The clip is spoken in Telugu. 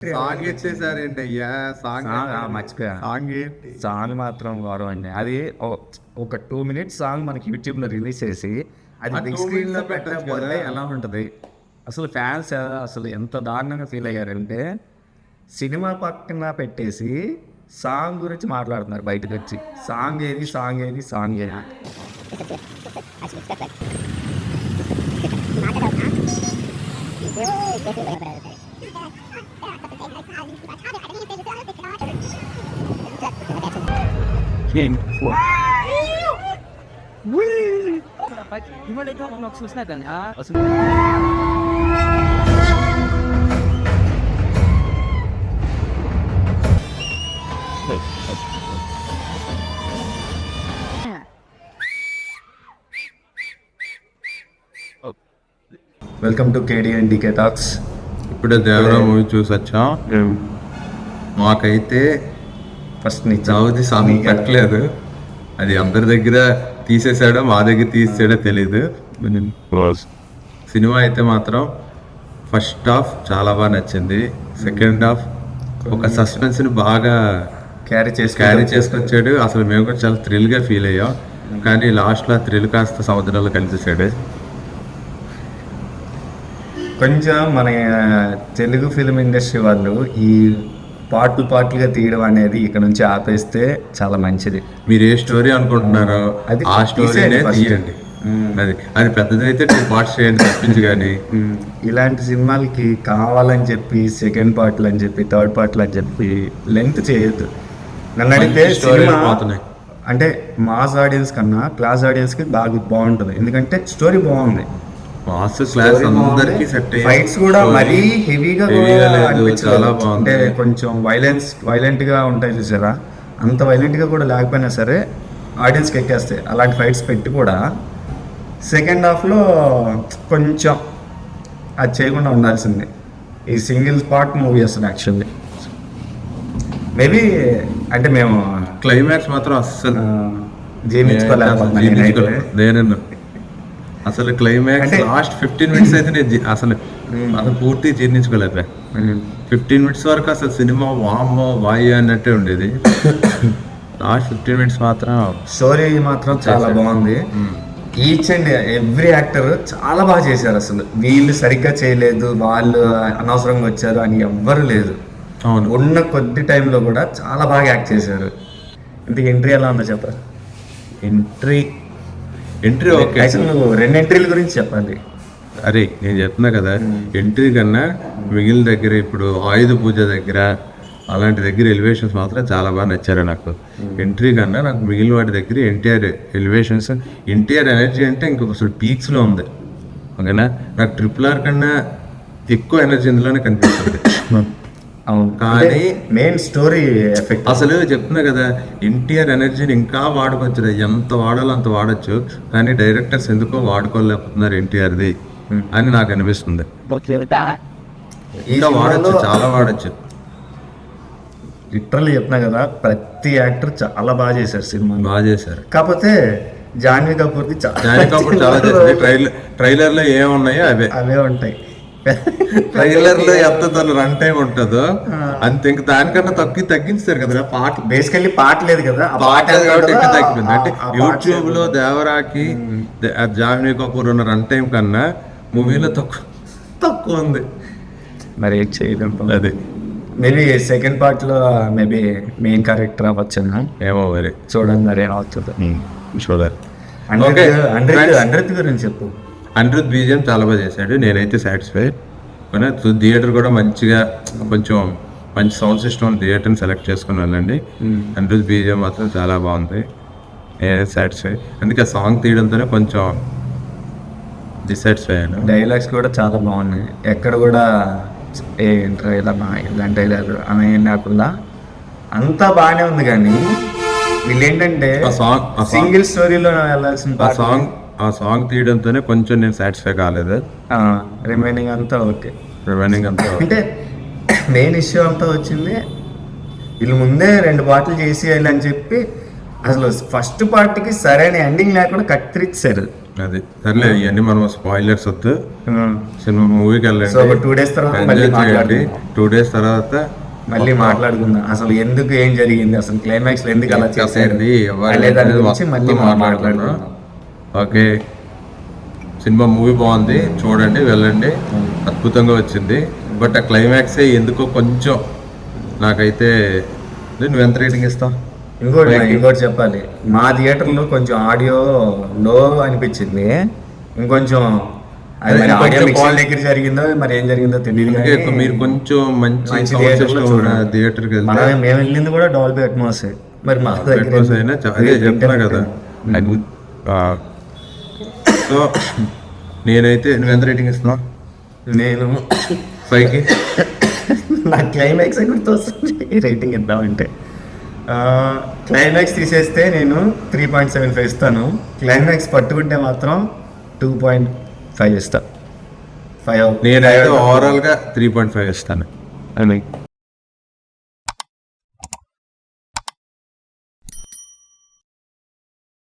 సాంగ్ ఇచ్చేసారేంటి అయ్యా? మర్చిపోయా. సాంగ్ సాంగ్ మాత్రం గౌరవం అండి. అది ఒక 2 minutes సాంగ్ మనకి యూట్యూబ్లో రిలీజ్ చేసి అది బిగ్ స్క్రీన్ లో పెట్టకపోతే ఎలా ఉంటుంది? అసలు ఫ్యాన్స్ అసలు ఎంత దారుణంగా ఫీల్ అయ్యారంటే సినిమా పక్కన పెట్టేసి సాంగ్ గురించి మాట్లాడుతున్నారు బయటకు వచ్చి. సాంగ్ ఏది సాంగ్ ఏది సాంగ్ ఏది Gimana itu mau susah kan ya? Welcome to KD and DK talks. ఇప్పుడే దేవరా మూవీ చూసొచ్చాం. మాకైతే ఫస్ట్ చౌదరి సాంగ్ పెట్టలేదు. అది అందరి దగ్గర తీసేసాడో మా దగ్గర తీసేసాడో తెలీదు. సినిమా అయితే మాత్రం ఫస్ట్ హాఫ్ చాలా బాగా నచ్చింది. సెకండ్ హాఫ్ ఒక సస్పెన్స్ని బాగా క్యారీ చేసుకొచ్చాడు. అసలు మేము కూడా చాలా థ్రిల్గా ఫీల్ అయ్యాం. కానీ లాస్ట్లో థ్రిల్ కాస్త సముద్రంలో కలిసేసాడు. కొంచెం మన తెలుగు ఫిల్మ్ ఇండస్ట్రీ వాళ్ళు ఈ పార్ట్లుగా తీయడం అనేది ఇక్కడ నుంచి ఆపేస్తే చాలా మంచిది. మీరు ఏ స్టోరీ అనుకుంటున్నారో ఆ స్టోరీనే తీయండి. అది పెద్దదైతే 2 parts చేయండి తప్పించి. కానీ ఇలాంటి సినిమాలకి కావాలని చెప్పి సెకండ్ పార్ట్లు అని చెప్పి థర్డ్ పార్ట్లు అని చెప్పి లెంత్ చేయొద్దు. నన్ను అడిగితే సినిమా అంటే మాస్ ఆడియన్స్ కన్నా క్లాస్ ఆడియన్స్కి బాగుంటుంది. ఎందుకంటే స్టోరీ బాగుంది. ఫైట్స్ కూడా మరీ హెవీగా చాలా బాగుంది. అంటే కొంచెం వైలెంట్ గా ఉంటాయి చూసారా, అంత వైలెంట్ గా కూడా లేకపోయినా సరే ఆడియన్స్కి ఎక్కేస్తాయి. అలాంటి ఫైట్స్ పెట్టి కూడా సెకండ్ హాఫ్లో కొంచెం అది చేయకుండా ఉండాల్సింది. ఈ సింగిల్ పార్ట్ మూవీ అసలు యాక్చువల్లీ మేబీ అంటే మేము క్లైమాక్స్ మాత్రం అస్సలు జీవించుకోలేకపోతున్నాను. అసలు క్లైమాక్స్ లాస్ట్ 15 minutes అయితే నేను అసలు పూర్తి జీర్ణించుకోలేకపోయా. 15 minutes వరకు అసలు సినిమా వామో వాయి అన్నట్టే ఉండేది. లాస్ట్ 15 minutes మాత్రం స్టోరీ మాత్రం చాలా బాగుంది. ఈచ్ అండ్ ఎవ్రీ యాక్టర్ చాలా బాగా చేశారు. అసలు వీళ్ళు సరిగ్గా చేయలేదు, వాళ్ళు అనవసరంగా వచ్చారు అని ఎవ్వరు లేదు. అవును, ఉన్న కొద్ది టైంలో కూడా చాలా బాగా యాక్ట్ చేశారు. ఇంతకు ఎంట్రీ ఎలా ఉందో చెప్పరా? Entry okay. నువ్వు 2 ఎంట్రీల గురించి చెప్పాలి. అరే నేను చెప్తున్నా కదా, ఎంట్రీ కన్నా మిగిలిన దగ్గర ఇప్పుడు ఆయుధ పూజ దగ్గర అలాంటి దగ్గర ఎలివేషన్స్ మాత్రం చాలా బాగా నచ్చారు నాకు. ఎంట్రీ కన్నా నాకు మిగిలిన వాటి దగ్గర ఎన్టీఆర్ ఎలివేషన్స్, ఎన్టీఆర్ ఎనర్జీ అంటే ఇంకొక అసలు పీక్స్లో ఉంది. ఓకేనా, నాకు RRR కన్నా ఎక్కువ ఎనర్జీ ఇందులోనే కనిపిస్తుంది. కానీ మెయిన్ స్టోరీ ఎఫెక్ట్ అసలు చెప్తున్నా కదా, ఎన్టీఆర్ ఎనర్జీని ఇంకా వాడుకోవచ్చు. ఎంత వాడాలో అంత వాడచ్చు. కానీ డైరెక్టర్స్ ఎందుకో వాడుకోలేకపోతున్నారు ఎన్టీఆర్ది అని నాకు అనిపిస్తుంది. ఇంకా వాడచ్చు, చాలా వాడచ్చు. లిటరల్లీ చెప్తున్నా కదా, ప్రతి యాక్టర్ చాలా బాగా చేశారు. సినిమా బాగా చేశారు. కాకపోతే జాన్వీ కపూర్ది చాలా చేశారు. ట్రైలర్ లో ఏమున్నాయో అవే ఉంటాయి. ట్రైలర్ లో ఎంత తన రన్ టైం ఉంటుందో అంతే, ఇంకా దానికన్నా తగ్గించారు కదా పాట. బేసికల్లీ పాట లేదు కదా, కాబట్టి ఇంకా తగ్గిపోయింది. అంటే యూట్యూబ్ లో దేవరాకి జాన్వీ కపూర్ ఉన్న రన్ టైం కన్నా మూవీలో తక్కువ ఉంది. మరి ఏం చేయలేం. అదే మేబీ సెకండ్ పార్ట్ లో మేబీ మెయిన్ క్యారెక్టర్ అవ్వచ్చు. ఏమో మరి చూడండి మరి ఏమవుతుందో చూడాలి. అనిరుద్ధ్ గురించి చెప్పు. అనిరుద్ధ్ బీజిఎం చాలా బాగా చేశాడు. నేనైతే సాటిస్ఫై. థియేటర్ కూడా మంచిగా కొంచెం మంచి సౌండ్ సిస్టమ్ థియేటర్ని సెలెక్ట్ చేసుకుని వెళ్ళండి. అనిరుద్ధ్ బీజిఎం మాత్రం చాలా బాగుంది. నేనైతే సాటిస్ఫై. అందుకే సాంగ్ తీయడంతోనే కొంచెం డిస్సాటిస్ఫై అయ్యాను. డైలాగ్స్ కూడా చాలా బాగున్నాయి. ఎక్కడ కూడా ఏంట్రా ఇలా ఇలాంటి డైలాగ్ అని లేకుండా అంతా బాగానే ఉంది. కానీ వీళ్ళు ఏంటంటే సింగిల్ స్టోరీలో వెళ్ళాల్సిన ఆ సాంగ్ తీయడంతోనే కొంచెం నేను సాటిస్ఫై కాలేదు. రిమైనింగ్ అంతా ఓకే. అంటే మెయిన్ ఇష్యూ అంతా వచ్చింది వీళ్ళు ముందే 2 పార్ట్లు చేసేయాలి అని చెప్పి అసలు ఫస్ట్ పార్ట్కి సరైన ఎండింగ్ లేకుండా కత్తిరించారు. అది సర్లే ఇవన్నీ మనం స్పాయిలర్స్ వద్దు. సినిమా మూవీకి సో వెళ్ళండి, ఒక 2 days తర్వాత మళ్ళీ ఎంజాయ్ చేయండి. మాట్లాడుకుందాం. 2 days తర్వాత మళ్ళీ మాట్లాడుకుందాం అసలు ఎందుకు ఏం జరిగింది, అసలు క్లైమాక్స్ ఎందుకు అలా చేశారు అనే దాని గురించి మళ్ళీ మాట్లాడుకుందాం. ఓకే, సినిమా మూవీ బాగుంది, చూడండి, వెళ్ళండి, అద్భుతంగా వచ్చింది. బట్ ఆ క్లైమాక్సే ఎందుకో కొంచెం నాకైతే. నువ్వు ఎంత రేటింగ్ ఇస్తావు? ఇంకోటి చెప్పాలి, మా థియేటర్లో కొంచెం ఆడియో లో అనిపించింది. ఇంకొంచెం అది మరి ఆడియో మిక్సింగ్ దగ్గర జరిగిందో మరి ఏం జరిగిందో తెలియదు. అందుకే మీరు కొంచెం మంచి మంచి sound థియేటర్లో system ఉన్న చూడండి. థియేటర్కి వెళ్తే మేము వెళ్ళింది కూడా డాల్బీ అట్మాస్. మరి మా Atmos అయినా అదే చెప్తున్నా కదా. సో నేనైతే నువ్వు ఎంత రేటింగ్ ఇస్తున్నావు? నేను 5కి నా క్లైమాక్స్ గుర్తొస్తుంది రేటింగ్ ఇద్దామంటే. క్లైమాక్స్ తీసేస్తే నేను 3.75 ఇస్తాను. క్లైమాక్స్ పట్టుకుంటే మాత్రం 2.5 ఇస్తా. 5 నేనైతే ఓవరాల్గా 3.5 ఇస్తాను.